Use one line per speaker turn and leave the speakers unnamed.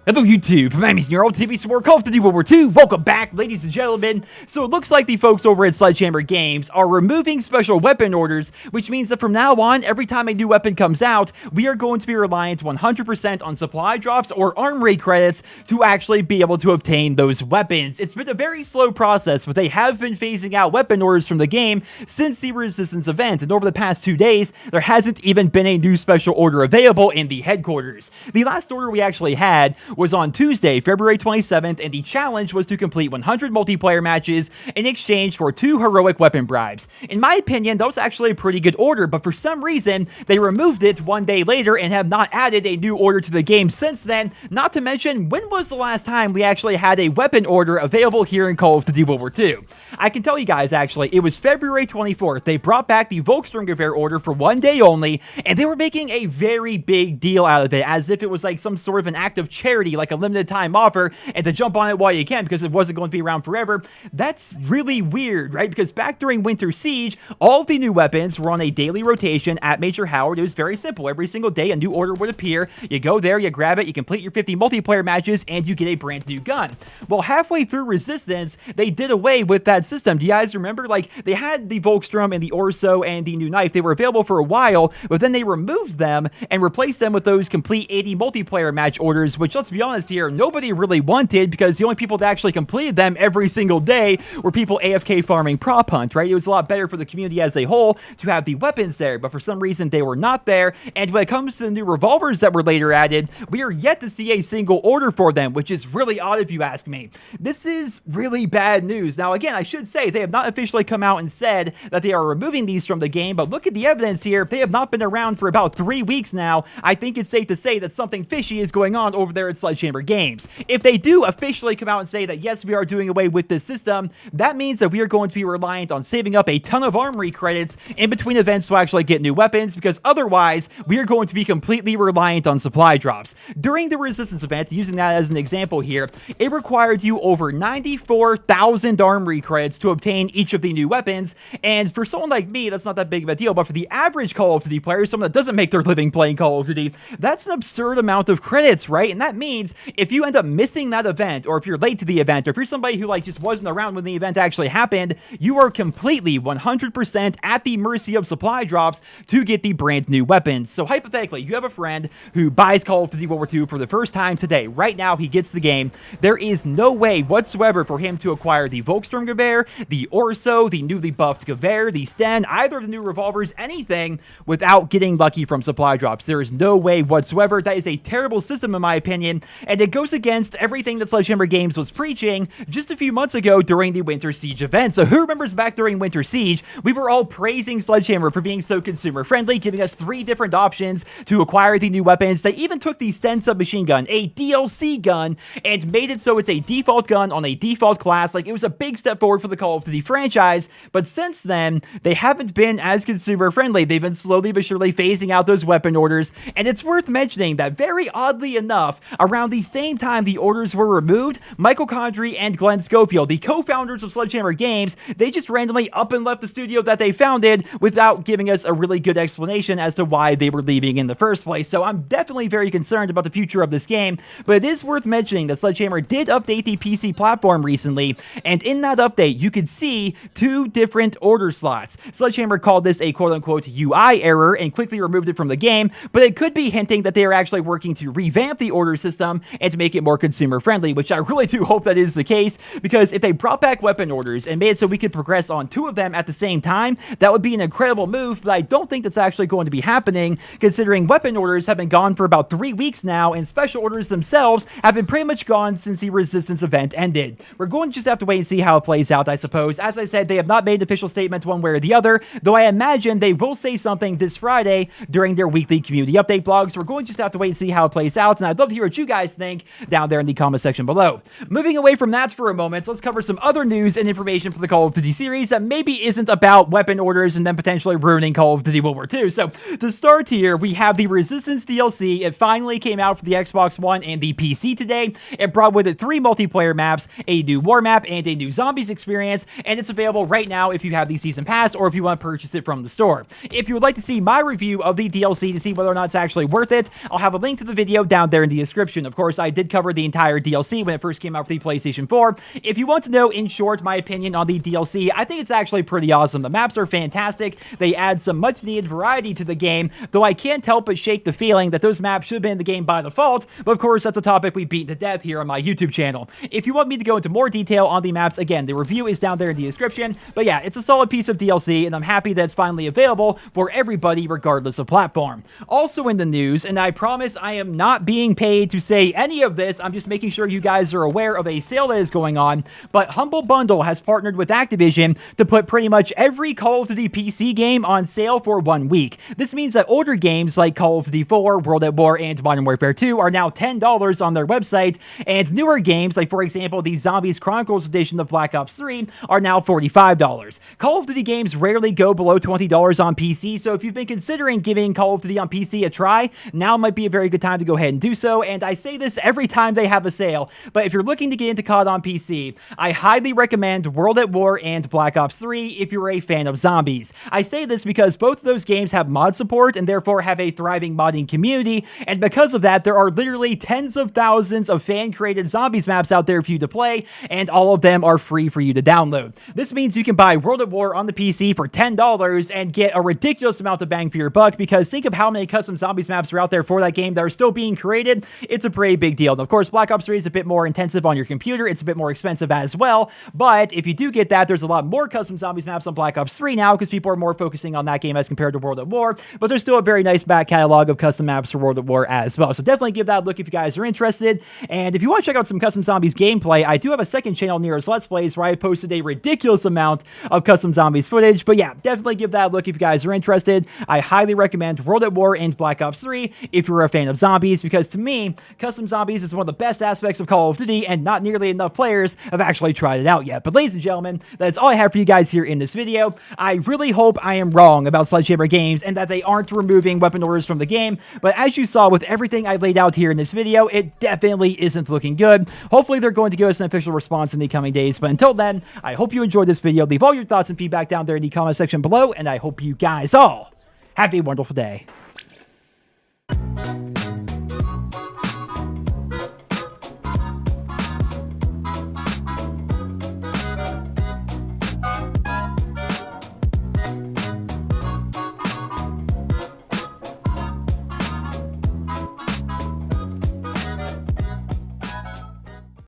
Hello YouTube, my name is Nero, TV some more Call of Duty World War II. Welcome back, ladies and gentlemen. So it looks like the folks over at Sledgehammer Games are removing special weapon orders, which means that from now on, every time a new weapon comes out, we are going to be reliant 100% on supply drops or armory credits to actually be able to obtain those weapons. It's been a very slow process, but they have been phasing out weapon orders from the game since the Resistance event, and over the past 2 days, there hasn't even been a new special order available in the headquarters. The last order we actually had was on Tuesday, February 27th, and the challenge was to complete 100 multiplayer matches in exchange for 2 heroic weapon bribes. In my opinion, that was actually a pretty good order, but for some reason, they removed it 1 day later and have not added a new order to the game since then. Not to mention, when was the last time we actually had a weapon order available here in Call of Duty World War II? I can tell you guys, actually, it was February 24th. They brought back the Volkssturmgewehr order for 1 day only, and they were making a very big deal out of it, as if it was like some sort of an act of charity, like a limited time offer, and to jump on it while you can because it wasn't going to be around forever. That's really weird, right? Because back during Winter Siege, all of the new weapons were on a daily rotation at Major Howard. It was very simple. Every single day, a new order would appear. You go there, you grab it, you complete your 50 multiplayer matches, and you get a brand new gun. Well, halfway through Resistance, they did away with that system. Do you guys remember? Like, they had the Volkssturm and the Orso and the new knife. They were available for a while, but then they removed them and replaced them with those complete 80 multiplayer match orders, which, let's be honest here, nobody really wanted, because the only people that actually completed them every single day were people AFK farming prop hunt, right? It was a lot better for the community as a whole to have the weapons there, but for some reason they were not there. And when it comes to the new revolvers that were later added, we are yet to see a single order for them, which is really odd if you ask me. This is really bad news. Now again, I should say they have not officially come out and said that they are removing these from the game, but look at the evidence here. They have not been around for about 3 weeks now. I think it's safe to say that something fishy is going on over there at Sledgehammer Games. If they do officially come out and say that yes, we are doing away with this system, that means that we are going to be reliant on saving up a ton of armory credits in between events to actually get new weapons, because otherwise we are going to be completely reliant on supply drops. During the Resistance event, using that as an example here, it required you over 94,000 armory credits to obtain each of the new weapons, and for someone like me, that's not that big of a deal, but for the average Call of Duty player, someone that doesn't make their living playing Call of Duty, that's an absurd amount of credits, right? And that means if you end up missing that event, or if you're late to the event, or if you're somebody who like just wasn't around when the event actually happened, you are completely 100% at the mercy of supply drops to get the brand new weapons. So hypothetically, you have a friend who buys Call of Duty World War II for the first time today. Right now, he gets the game. There is no way whatsoever for him to acquire the Volkssturmgewehr, the Orso, the newly buffed Gewehr, the Sten, either of the new revolvers, anything, without getting lucky from supply drops. There is no way whatsoever. That is a terrible system in my opinion, and it goes against everything that Sledgehammer Games was preaching just a few months ago during the Winter Siege event. So who remembers back during Winter Siege, we were all praising Sledgehammer for being so consumer friendly, giving us 3 different options to acquire the new weapons. They even took the Sten submachine gun, a DLC gun, and made it so it's a default gun on a default class. Like, it was a big step forward for the Call of Duty franchise, but since then, they haven't been as consumer friendly. They've been slowly but surely phasing out those weapon orders, and it's worth mentioning that very oddly enough, around the same time the orders were removed, Michael Condrey and Glenn Schofield, the co-founders of Sledgehammer Games, they just randomly up and left the studio that they founded without giving us a really good explanation as to why they were leaving in the first place. So I'm definitely very concerned about the future of this game, but it is worth mentioning that Sledgehammer did update the PC platform recently, and in that update, you could see 2 different order slots. Sledgehammer called this a quote-unquote UI error and quickly removed it from the game, but it could be hinting that they are actually working to revamp the order system and to make it more consumer friendly, which I really do hope that is the case, because if they brought back weapon orders and made it so we could progress on 2 of them at the same time, that would be an incredible move, but I don't think that's actually going to be happening, considering weapon orders have been gone for about 3 weeks now, and special orders themselves have been pretty much gone since the Resistance event ended. We're going to just have to wait and see how it plays out, I suppose. As I said, they have not made an official statement one way or the other, though I imagine they will say something this Friday during their weekly community update blogs. So we're going to just have to wait and see how it plays out, and I'd love to hear what you you guys think down there in the comment section below. Moving away from that for a moment, let's cover some other news and information for the Call of Duty series that maybe isn't about weapon orders and then potentially ruining Call of Duty World War II. So to start here, we have the Resistance DLC. It finally came out for the Xbox One and the PC today. It brought with it 3 multiplayer maps, a new war map, and a new zombies experience, and it's available right now if you have the Season Pass or if you want to purchase it from the store. If you would like to see my review of the DLC to see whether or not it's actually worth it, I'll have a link to the video down there in the description. Of course, I did cover the entire DLC when it first came out for the PlayStation 4. If you want to know, in short, my opinion on the DLC, I think it's actually pretty awesome. The maps are fantastic. They add some much-needed variety to the game, though I can't help but shake the feeling that those maps should have been in the game by default, but of course, that's a topic we beat to death here on my YouTube channel. If you want me to go into more detail on the maps, again, the review is down there in the description, but yeah, it's a solid piece of DLC, and I'm happy that it's finally available for everybody, regardless of platform. Also in the news, and I promise I am not being paid to say any of this, I'm just making sure you guys are aware of a sale that is going on, but Humble Bundle has partnered with Activision to put pretty much every Call of Duty PC game on sale for 1 week. This means that older games like Call of Duty 4, World at War, and Modern Warfare 2 are now $10 on their website, and newer games like, for example, the Zombies Chronicles edition of Black Ops 3 are now $45. Call of Duty games rarely go below $20 on PC, so if you've been considering giving Call of Duty on PC a try, now might be a very good time to go ahead and do so, and I say this every time they have a sale, but if you're looking to get into COD on PC, I highly recommend World at War and Black Ops 3 if you're a fan of zombies. I say this because both of those games have mod support and therefore have a thriving modding community, and because of that, there are literally tens of thousands of fan-created zombies maps out there for you to play, and all of them are free for you to download. This means you can buy World at War on the PC for $10 and get a ridiculous amount of bang for your buck, because think of how many custom zombies maps are out there for that game that are still being created. It's a pretty big deal. And of course, Black Ops 3 is a bit more intensive on your computer. It's a bit more expensive as well, but if you do get that, there's a lot more custom zombies maps on Black Ops 3 now because people are more focusing on that game as compared to World at War, but there's still a very nice back catalog of custom maps for World at War as well. So definitely give that a look if you guys are interested. And if you want to check out some custom zombies gameplay, I do have a second channel, Nero's Let's Plays, where I posted a ridiculous amount of custom zombies footage. But yeah, definitely give that a look if you guys are interested. I highly recommend World at War and Black Ops 3 if you're a fan of zombies, because to me, custom zombies is one of the best aspects of Call of Duty, and not nearly enough players have actually tried it out yet. But ladies and gentlemen, that is all I have for you guys here in this video. I really hope I am wrong about Sledgehammer Games and that they aren't removing weapon orders from the game, but as you saw with everything I laid out here in this video, it definitely isn't looking good. Hopefully they're going to give us an official response in the coming days, but until then, I hope you enjoyed this video. Leave all your thoughts and feedback down there in the comment section below, and I hope you guys all have a wonderful day.